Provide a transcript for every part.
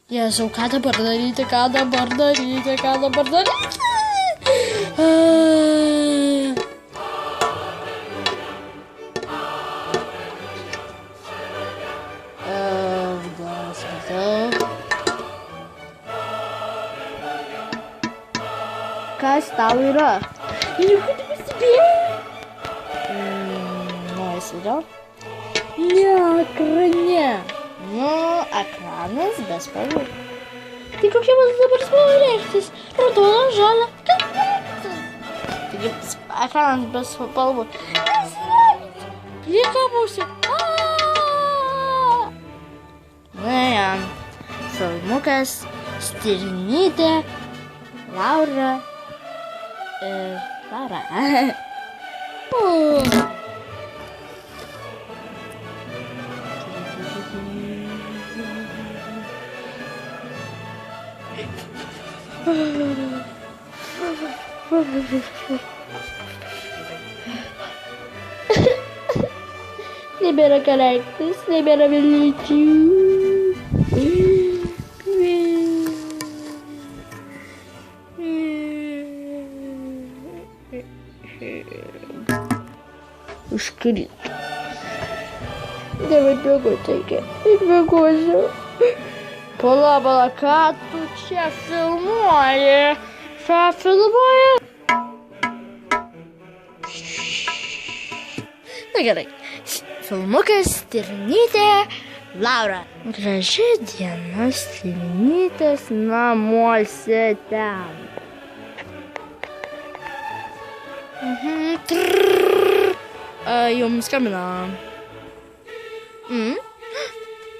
Jėzau, ką dabar daryti? Kas tau yra? Nieko nepastebėjau. Įsidėjau. Ne, ekrane. Nu, ekranas be spalvų. Tai kokia man dabar spalva reikštis? Raudona, žalia. Taigi, ekranas be spalvų. Plika pusė. Ne, filmukas, Stirnytė, Laura ir Lara. Nebėra ką reiktis, nebėra vilčių. Užkrito. Dabar bėgoti reikia. Ir bėgosiu. Pala, ką tu čia filmuoji? Na gerai. Filmukas Stirnytė, Laura. Graži diena Stirnytės namuose ten. Jums skambina.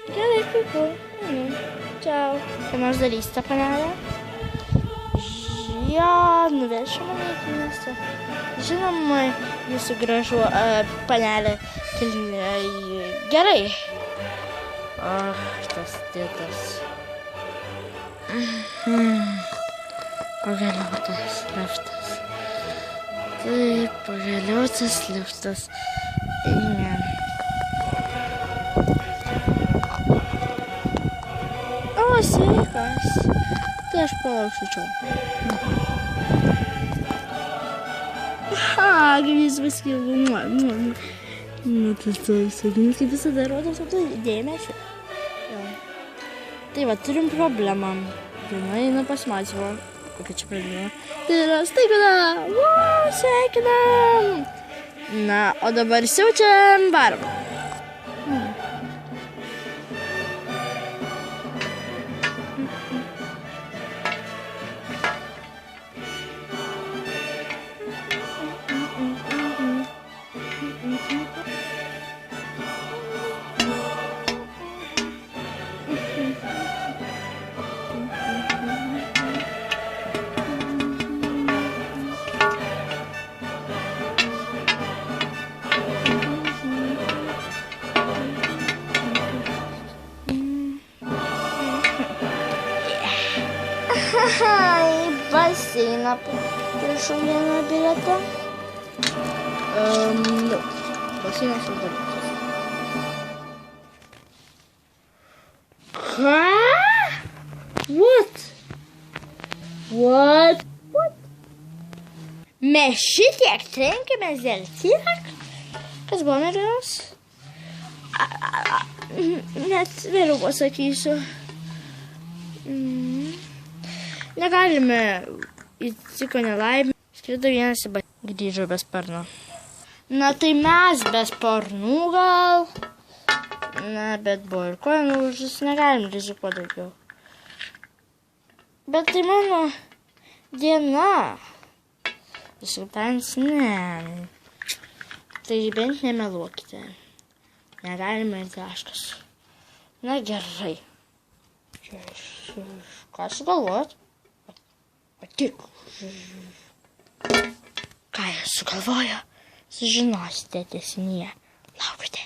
Gerai, puiku. Čiau. Ką nors darysite, panelė? Jo, nuvešiu mane į miestą. Žinoma, jūsų gražu, panelė. Gerai. Tas tėtas. Pagaliau tas liftas. Taip, pagaliau tas liftas. Eime. O, sveikas. Tai aš palauksiu čia. Kaip jis paskilų. Tas sakinys kaip visada rodo savo dėmesį. Tai va, turim problemą. Viena eina pasimatymą. Kokia čia problema? Tai yra staigmena. Sveikinam. Na, o dabar siaučiam varom. Į baseiną prašau vieną bilietą. Baseinas uždarytas. Ką? What? Mes šitiek trenkėmės dėl tiek? Kas buvo merginos? Net vėliau pasakysiu. Negalime įtiko nelaimė. Skrido vienas į grįžo be sparno. Na tai mes be sparnų gal. Na, bet buvo ir koja nulūžus, negalim rizikuoti daugiau. Bet tai mano diena. Viskutans, ne. Tai bent nemeluokite. Negalime ir taškas. Na gerai. Ką sugalvot? Tik. Ką jie sugalvojo, sužinosite tęsinyje. Laukite.